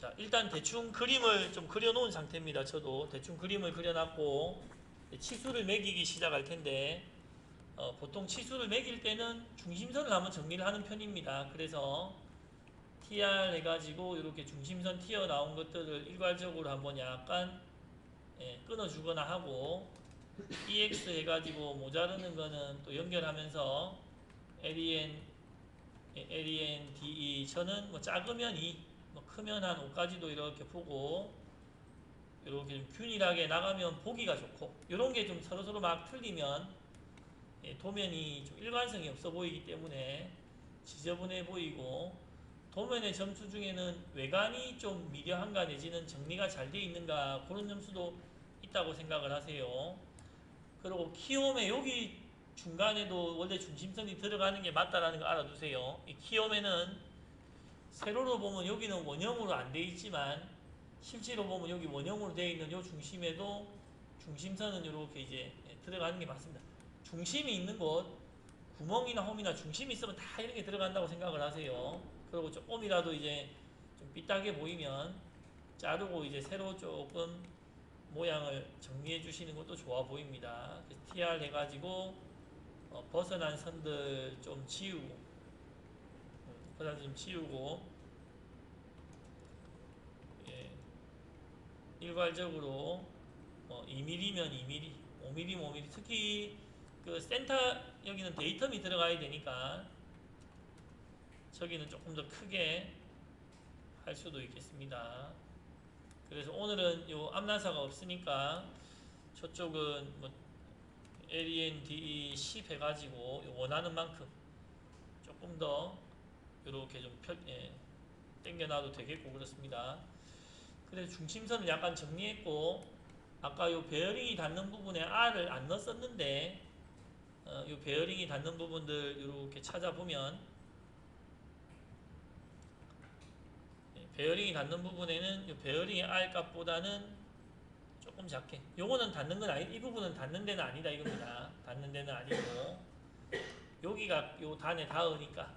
자, 일단 대충 그림을 좀 그려놓은 상태입니다. 저도 대충 그림을 그려놨고 치수를 매기기 시작할 텐데 보통 치수를 매길 때는 중심선을 한번 정리를 하는 편입니다. 그래서 TR 해가지고 이렇게 중심선 튀어나온 것들을 일괄적으로 한번 약간 끊어주거나 하고 EX 해가지고 모자르는 거는 또 연결하면서 LEN, DE 저는 뭐 작으면 2, 뭐 크면 한 5까지도 이렇게 보고 이렇게 좀 균일하게 나가면 보기가 좋고 이런 게 좀 서로서로 막 틀리면 도면이 좀 일관성이 없어 보이기 때문에 지저분해 보이고 도면의 점수 중에는 외관이 좀 미려한가 내지는 정리가 잘 되어 있는가 그런 점수도 있다고 생각을 하세요. 그리고 키움에 여기 중간에도 원래 중심선이 들어가는 게 맞다라는 거 알아두세요. 이 키움에는 세로로 보면 여기는 원형으로 안 되어 있지만 실제로 보면 여기 원형으로 되어 있는 이 중심에도 중심선은 이렇게 이제 들어가는 게 맞습니다. 중심이 있는 곳 구멍이나 홈이나 중심이 있으면 다 이렇게 들어간다고 생각을 하세요. 그리고 조금이라도 이제 좀 삐딱해 보이면 자르고 이제 새로 조금 모양을 정리해 주시는 것도 좋아 보입니다. TR 해가지고 벗어난 선들 좀 지우고 예, 일괄적으로 2mm면 2mm, 5mm면 5mm 특히 그 센터 여기는 데이텀이 들어가야 되니까 저기는 조금 더 크게 할 수도 있겠습니다. 그래서 오늘은 요 앞나사가 없으니까 저쪽은 뭐 LENDE 10 해가지고 원하는 만큼 조금 더 이렇게 좀 당겨놔도 되겠고 그렇습니다. 그래서 중심선을 약간 정리했고 아까 요 베어링이 닿는 부분에 R을 안 넣었었는데 요 베어링이 닿는 부분들 이렇게 찾아보면 베어링이 닿는 부분에는 요 베어링의 R 값보다는 조금 작게 요거는 닿는 건 아니 이 부분은 닿는 데는 아니다 이겁니다. 닿는 데는 아니고 여기가 요 단에 닿으니까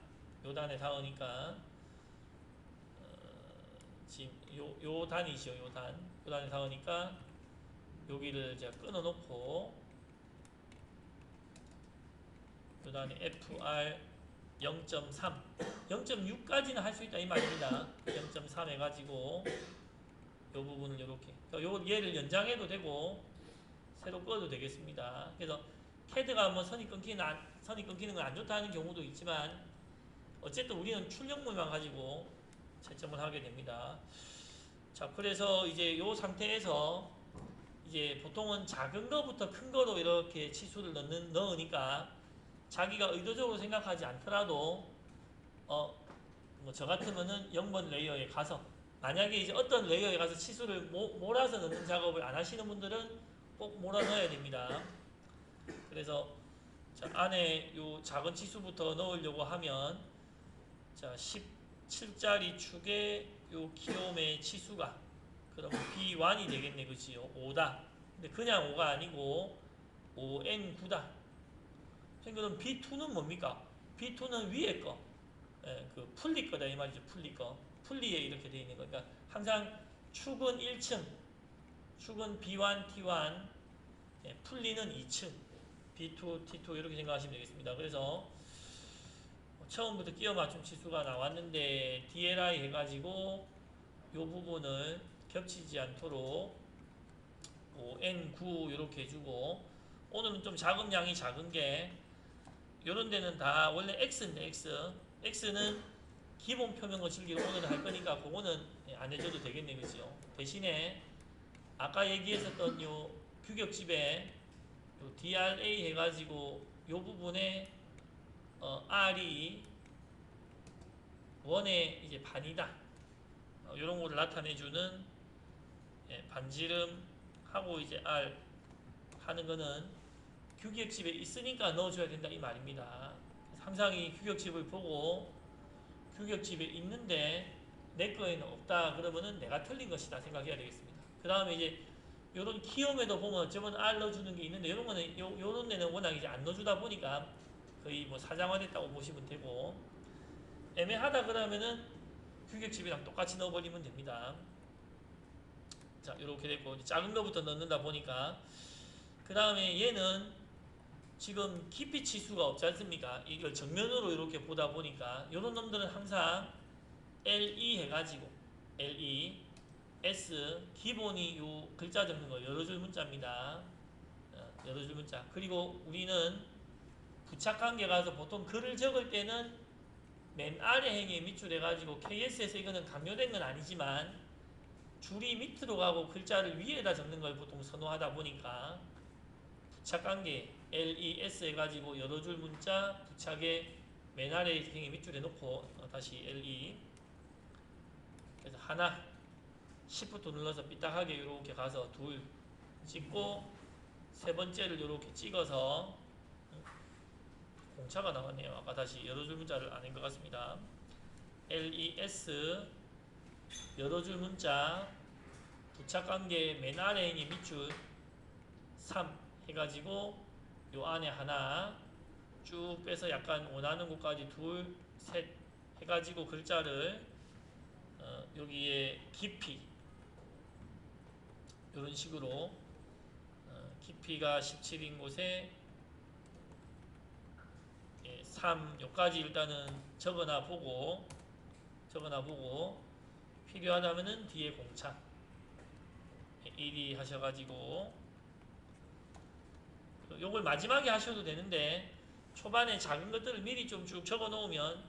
지금 요 단이죠. 요 단에 닿으니까 여기를 제가 끊어 놓고 요 단에 FR 0.3 0.6까지는 할 수 있다 이 말입니다. 0.3 해가지고 요 부분을 이렇게 얘를 연장해도 되고 새로 꺼도 되겠습니다. 그래서 캐드가 뭐 선이 끊기는 건 안 좋다는 경우도 있지만 어쨌든 우리는 출력물만 가지고 채점을 하게 됩니다. 자, 그래서 이제 요 상태에서 이제 보통은 작은 거부터 큰 거로 이렇게 치수를 넣으니까 자기가 의도적으로 생각하지 않더라도 뭐 저 같으면은 0번 레이어에 가서 만약에 이제 어떤 레이어에 가서 치수를 몰아서 넣는 작업을 안 하시는 분들은 꼭 몰아 넣어야 됩니다. 그래서 자, 안에 요 작은 치수부터 넣으려고 하면 자 17짜리 축에 요 키움의 치수가 그러면 B1이 되겠네 그치요 5다. 근데 그냥 5가 아니고 5N9다. 그럼 B2는 뭡니까? B2는 위에 거 그 풀리 거다 이 말이죠. 풀리 거. 풀리에 이렇게 되어 있는 거니까 항상 축은 1층, 축은 B1, T1, 풀리는 2층, B2, T2 이렇게 생각하시면 되겠습니다. 그래서 처음부터 끼워 맞춤 치수가 나왔는데 DLI 해가지고 이 부분을 겹치지 않도록 N9 이렇게 해주고 오늘은 좀 자금량이 작은 게 이런 데는 다 원래 X인데 X는 기본 표면 거칠기로 오늘 할 거니까 그거는 안 해줘도 되겠네 그죠. 대신에 아까 얘기했었던 요 규격집에 요 DRA 해가지고 요 부분에 R이 원의 이제 반이다 요런 거를 나타내주는 반지름 하고 이제 R 하는 거는 규격집에 있으니까 넣어줘야 된다 이 말입니다. 항상 이 규격집을 보고 규격집에 있는데 내 거에는 없다 그러면은 내가 틀린 것이다 생각해야 되겠습니다. 그 다음에 이제 요런 키움에도 보면 저번 R 넣어주는 게 있는데 요런 거는 요런 데는 워낙 이제 안 넣어주다 보니까 거의 뭐 사장화됐다고 보시면 되고 애매하다 그러면은 규격집이랑 똑같이 넣어버리면 됩니다. 자, 이렇게 됐고 작은 거부터 넣는다 보니까 그 다음에 얘는 지금 깊이 치수가 없지 않습니까? 이걸 정면으로 이렇게 보다 보니까 이런 놈들은 항상 LE 해가지고 LE S 기본이 요 글자 적는 거 여러 줄 문자입니다. 여러 줄 문자. 그리고 우리는 부착관계 가서 보통 글을 적을 때는 맨 아래 행에 밑줄 해가지고 KS에서 이거는 강요된 건 아니지만 줄이 밑으로 가고 글자를 위에다 적는 걸 보통 선호하다 보니까 부착관계 LES 해가지고 여러 줄 문자 부착에 맨 아래 행에 밑줄에 놓고 다시 LE 그래서 하나 Shift 눌러서 삐딱하게 이렇게 가서 둘 찍고 세 번째를 이렇게 찍어서 공차가 나왔네요. 아까 다시 여러 줄 문자를 안 한 것 같습니다. LES 여러 줄 문자 부착관계 맨 아래 행의 밑줄 3 해가지고 요 안에 하나 쭉 빼서 약간 원하는 곳까지 둘, 셋 해가지고 글자를 여기에 깊이 이런 식으로 깊이가 17인 곳에 3 여기까지 일단은 적어놔 보고 필요하다면은 뒤에 공차 1이 하셔가지고 요걸 마지막에 하셔도 되는데 초반에 작은 것들을 미리 좀 쭉 적어 놓으면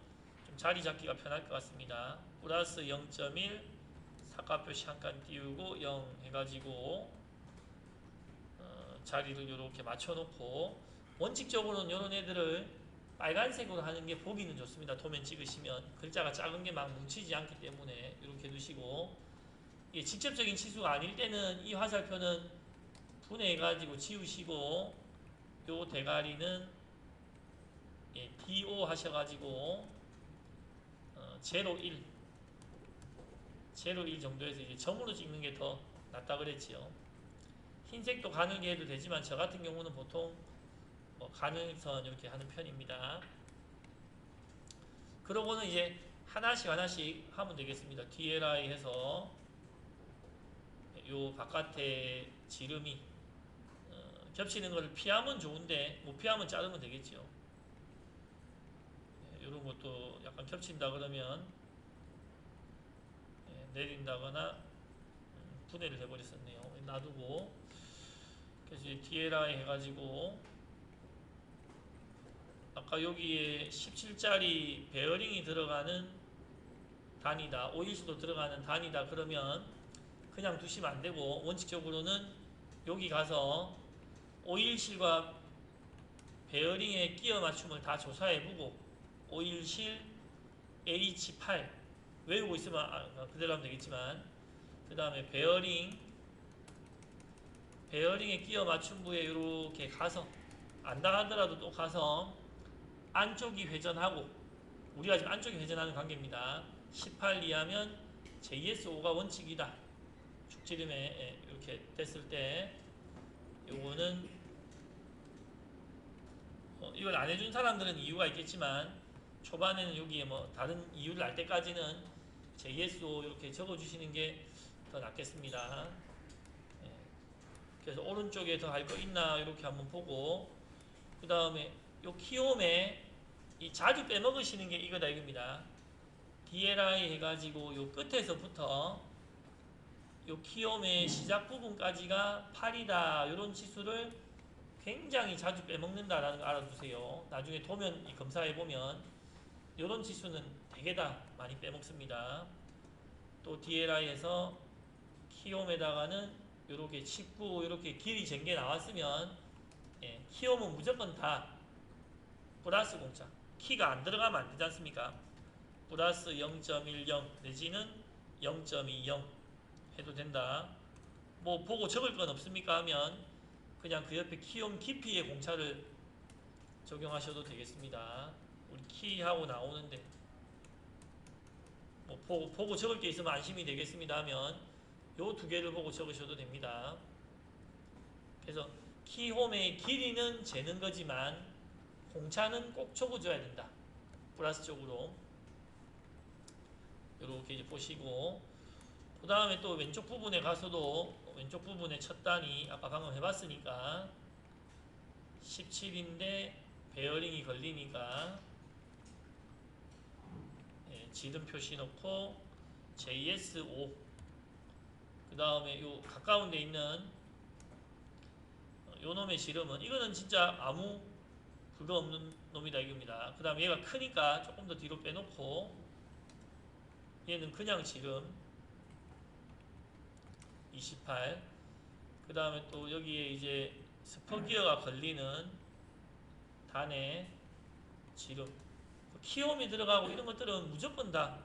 좀 자리 잡기가 편할 것 같습니다. 플러스 0.1 사각표시 한 칸 띄우고 0 해가지고 자리를 이렇게 맞춰놓고 원칙적으로는 이런 애들을 빨간색으로 하는 게 보기는 좋습니다. 도면 찍으시면 글자가 작은 게 막 뭉치지 않기 때문에 이렇게 두시고 이게 직접적인 치수가 아닐 때는 이 화살표는 분해해가지고 지우시고 요 대가리는 DO 하셔가지고 0.1 정도에서 이제 점으로 찍는 게 더 낫다 그랬지요. 흰색도 가늘게 해도 되지만 저 같은 경우는 보통 가늘선 이렇게 하는 편입니다. 그러고는 이제 하나씩 하면 되겠습니다. DLI 해서 요 바깥에 지름이 겹치는 것을 피하면 좋은데 못 피하면 자르면 되겠죠. 이런 것도 약간 겹친다 그러면 내린다거나 분해를 해버렸었네요. 놔두고 그래서 DLI 해가지고 아까 여기에 17짜리 베어링이 들어가는 단위다, 오일실도 들어가는 단위다 그러면 그냥 두시면 안되고 원칙적으로는 여기 가서 오일실과 베어링의 끼어 맞춤을 다 조사해보고 오일실 H8 외우고 있으면 그대로 하면 되겠지만 그 다음에 베어링의 끼어 맞춤부에 이렇게 가서 안다 하더라도 또 가서 안쪽이 회전하고 우리가 지금 안쪽이 회전하는 관계입니다. 18 이하면 JS5가 원칙이다. 축지름에 이렇게 됐을 때 요거는 이걸 안 해준 사람들은 이유가 있겠지만 초반에는 여기에 다른 이유를 알 때까지는 JS5 이렇게 적어주시는 게 더 낫겠습니다. 그래서 오른쪽에 더 할 거 있나 이렇게 한번 보고 그 다음에 요 키움에 이 자주 빼먹으시는 게 이거다 이겁니다. DLI 해가지고 요 끝에서부터 요 키움의 시작 부분까지가 8이다 이런 치수를 굉장히 자주 빼먹는다라는 거 알아두세요. 나중에 도면 검사해보면 이런 치수는 되게 다 많이 빼먹습니다. 또 DLI에서 키움에다가는 이렇게 19 이렇게 길이 잰 게 나왔으면 키움은 무조건 다 플러스 공차 키가 안 들어가면 안 되지 않습니까? 플러스 0.10 내지는 0.20 해도 된다. 뭐 보고 적을 건 없습니까 하면 그냥 그 옆에 키움 깊이의 공차를 적용하셔도 되겠습니다. 우리 키하고 나오는데 뭐 보고 적을 게 있으면 안심이 되겠습니다 하면 요 두 개를 보고 적으셔도 됩니다. 그래서 키홈의 길이는 재는 거지만 공차는 꼭 적어줘야 된다. 플러스 쪽으로. 이렇게 이제 보시고, 그 다음에 또 왼쪽 부분에 가서도 왼쪽 부분에 첫 단이 아까 방금 해봤으니까 17인데 베어링이 걸리니까 지름 표시 넣고 JS5, 그 다음에 요 가까운 데 있는 요 놈의 지름은, 이거는 진짜 아무 그거 없는 놈이다 이겁니다. 그 다음에 얘가 크니까 조금 더 뒤로 빼놓고 얘는 그냥 지름 28, 그 다음에 또 여기에 이제 스퍼기어가 걸리는 단의 지름, 키움이 들어가고 이런 것들은 무조건 다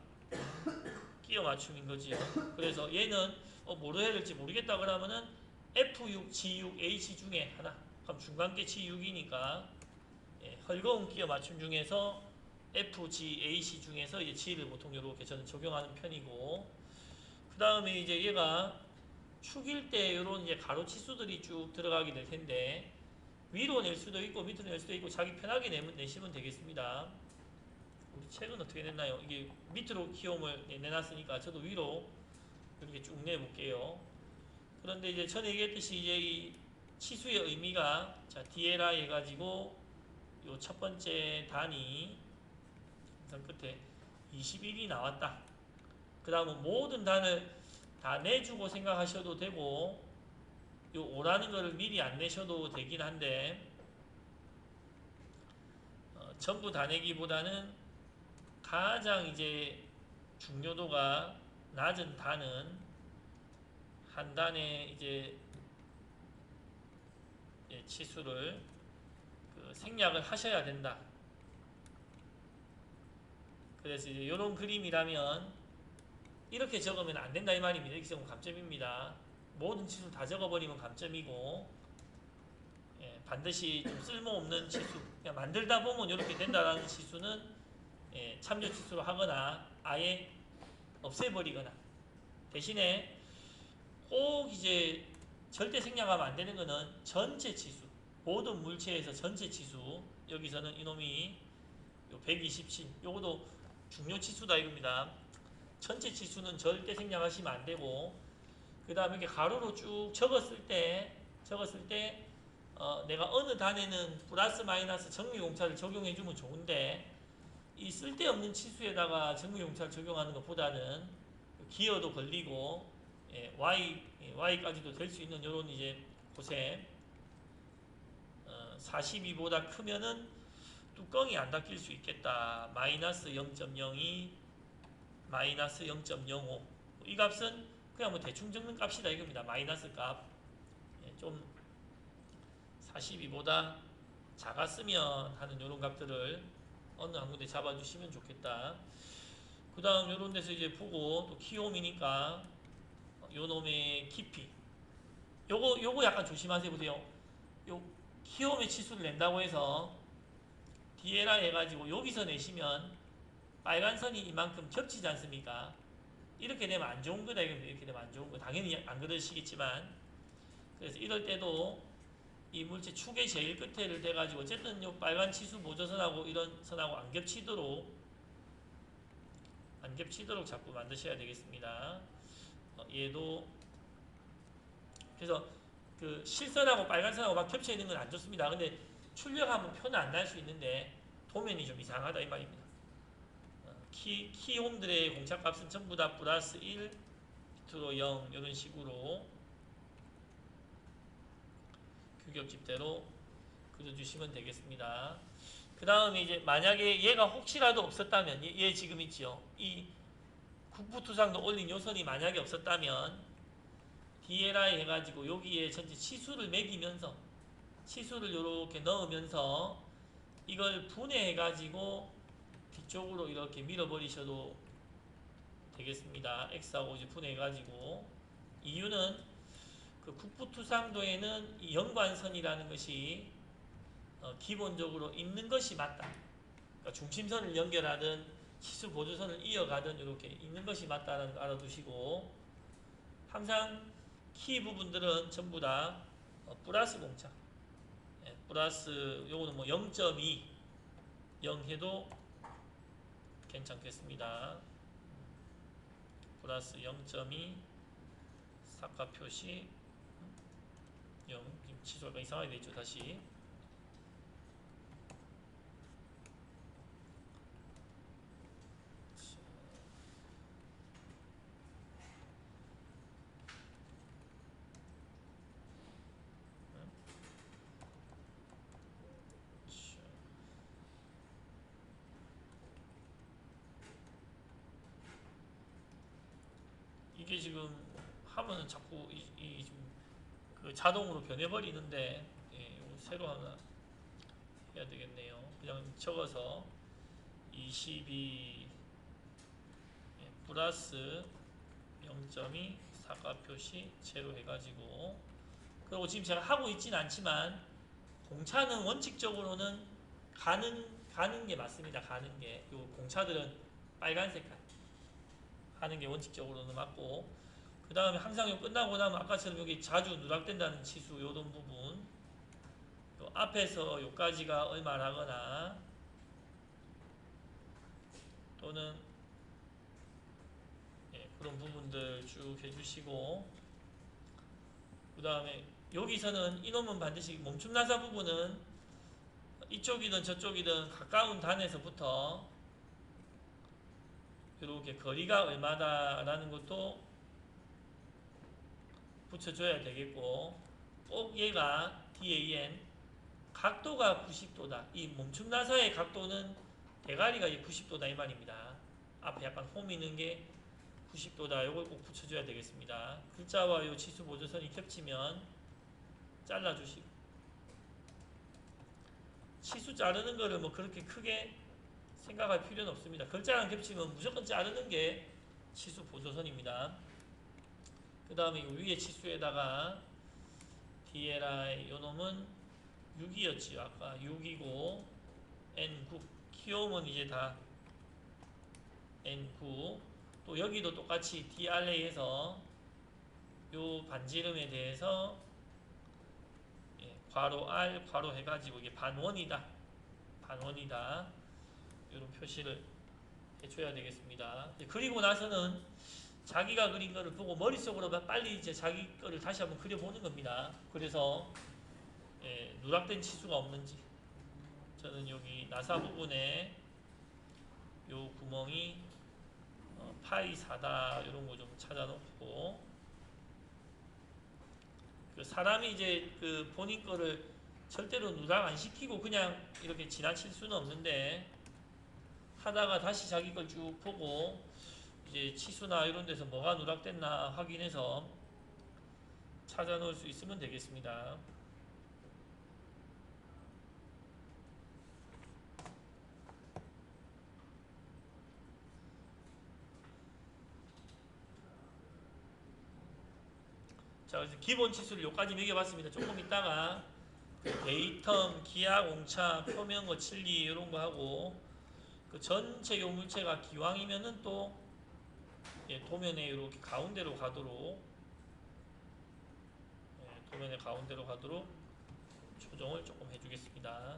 끼워 맞춤인 거지요. 그래서 얘는 뭐로 해야 될지 모르겠다 그러면은 F6, G6, H 중에 하나, 그럼 중간계 G6이니까 헐거운 끼워 맞춤 중에서 F, G, H 중에서 이제 G를 보통 이렇게 저는 적용하는 편이고, 그 다음에 이제 얘가 축일 때 이런 이제 가로 치수들이 쭉 들어가게 될 텐데, 위로 낼 수도 있고 밑으로 낼 수도 있고 자기 편하게 내시면 되겠습니다. 우리 책은 어떻게 냈나요? 이게 밑으로 키움을 내놨으니까 저도 위로 이렇게 쭉 내볼게요. 그런데 이제 전에 얘기했듯이 이제 이 치수의 의미가, 자, 디에라 해가지고 요 첫 번째 단위 끝에 21이 나왔다. 그 다음은 모든 단을 다 내주고 생각하셔도 되고, 요 5라는 거를 미리 안 내셔도 되긴 한데, 전부 다 내기보다는 가장 이제 중요도가 낮은 단은 한 단에 이제 치수를 생략을 하셔야 된다. 그래서 이제 이런 그림이라면 이렇게 적으면 안 된다 이 말입니다. 이렇게 적으면 감점입니다. 모든 치수 다 적어버리면 감점이고, 반드시 좀 쓸모없는 치수, 그냥 만들다 보면 이렇게 된다라는 치수는 참조 치수로 하거나 아예 없애버리거나, 대신에 꼭 이제 절대 생략하면 안 되는 거는 전체 치수, 모든 물체에서 전체 치수, 여기서는 이놈이 요 127, 요것도 중요 치수다 이겁니다. 전체 치수는 절대 생략하시면 안 되고, 그 다음에 이렇게 가로로 쭉 적었을 때 내가 어느 단에는 플러스 마이너스 정리공차를 적용해주면 좋은데, 이 쓸데없는 치수에다가 정리공차를 적용하는 것보다는 기어도 걸리고 Y까지도 될 수 있는 요런 이제 곳에 42보다 크면은 뚜껑이 안 닫힐 수 있겠다. 마이너스 0.02, 마이너스 0.05. 이 값은 그냥 뭐 대충 적는 값이다 이겁니다. 마이너스 값. 좀 42보다 작았으면 하는 이런 값들을 어느 한 군데 잡아주시면 좋겠다. 그 다음 요런 데서 이제 보고, 또 키움이니까 요 놈의 깊이, 요거 약간 조심하세요. 보세요. 요 키움의 치수를 낸다고 해서 디에라 해가지고 여기서 내시면 빨간 선이 이만큼 겹치지 않습니까? 이렇게 되면 안 좋은 거다 이겁니다. 이렇게 되면 안 좋은 거. 당연히 안 그러시겠지만, 그래서 이럴 때도 이 물체 축의 제일 끝에를 대가지고 어쨌든 요 빨간 치수 보조선하고 이런 선하고 안 겹치도록 자꾸 만드셔야 되겠습니다. 얘도 그래서 그 실선하고 빨간선하고 막 겹쳐 있는 건 안 좋습니다. 근데 출력하면 표는 안 날 수 있는데 도면이 좀 이상하다 이 말입니다. 키홈들의 공차값은 전부 다 플러스 1, 밑으로 0 이런 식으로 규격집대로 그려주시면 되겠습니다. 그 다음에 이제 만약에 얘가 혹시라도 없었다면, 얘 지금 있죠. 이 국부투상도 올린 요선이 만약에 없었다면 DLI 해가지고 여기에 전체 치수를 매기면서 치수를 이렇게 넣으면서 이걸 분해해가지고 뒤쪽으로 이렇게 밀어버리셔도 되겠습니다. X하고 이제 분해해가지고, 이유는 그 국부투상도에는 이 연관선이라는 것이 기본적으로 있는 것이 맞다. 그러니까 중심선을 연결하든 치수 보조선을 이어가든 이렇게 있는 것이 맞다는 거 알아두시고, 항상 키 부분들은 전부 다 플러스 공차, 플러스 요거는 뭐 0.2 0 해도 괜찮겠습니다. 플러스 0.2 사카 표시 0. 지금 치수가 이상하게 되어있죠. 다시 이게 지금 하면은 자꾸 그 자동으로 변해버리는데, 예, 이거 새로 하나 해야 되겠네요. 그냥 적어서 22 플러스 0.2 사과 표시 제로 해가지고, 그리고 지금 제가 하고 있진 않지만 공차는 원칙적으로는 가는 게 맞습니다. 가는 게. 요 공차들은 빨간 색깔 하는 게 원칙적으로는 맞고, 그 다음에 항상 요 끝나고 나면 아까처럼 여기 자주 누락된다는 치수 요런 부분, 요 앞에서 요까지가 얼마라거나 또는 예, 그런 부분들 쭉 해주시고, 그 다음에 여기서는 이놈은 반드시 멈춤나사 부분은 이쪽이든 저쪽이든 가까운 단에서부터 이렇게 거리가 얼마다라는 것도 붙여줘야 되겠고, 꼭 얘가 DAN 각도가 90도다. 이 멈춤나사의 각도는 대가리가 90도다 이 말입니다. 앞에 약간 홈 있는 게 90도다. 이걸 꼭 붙여줘야 되겠습니다. 글자와 요 치수 보조선이 겹치면 잘라주시고, 치수 자르는 거를 뭐 그렇게 크게 생각할 필요는 없습니다. 글자랑 겹치면 무조건 자르는 게 치수 보조선입니다. 그 다음에 위에 치수에다가 DLI 요 놈은 6이었지요. 아까 6이고 N9 키움은 이제 다 N9. 또 여기도 똑같이 DRA에서 요 반지름에 대해서 예, 괄호 R 괄호 해가지고 이게 반원이다 이런 표시를 해줘야 되겠습니다. 그리고 나서는 자기가 그린 거를 보고 머릿속으로 빨리 이제 자기 거를 다시 한번 그려보는 겁니다. 그래서 예, 누락된 치수가 없는지, 저는 여기 나사 부분에 요 구멍이 파이 4다 이런 거 좀 찾아놓고, 그 사람이 이제 그 본인 거를 절대로 누락 안 시키고 그냥 이렇게 지나칠 수는 없는데, 하다가 다시 자기 걸 쭉 보고 이제 치수나 이런 데서 뭐가 누락됐나 확인해서 찾아 놓을 수 있으면 되겠습니다. 자, 그래서 기본 치수를 여기까지 매겨봤습니다. 조금 있다가 데이텀, 기하, 공차, 표면거, 칠리 이런 거 하고, 그 전체 요 물체가 기왕이면은 또 예, 도면에 이렇게 가운데로 가도록 예, 도면의 가운데로 가도록 조정을 조금 해주겠습니다.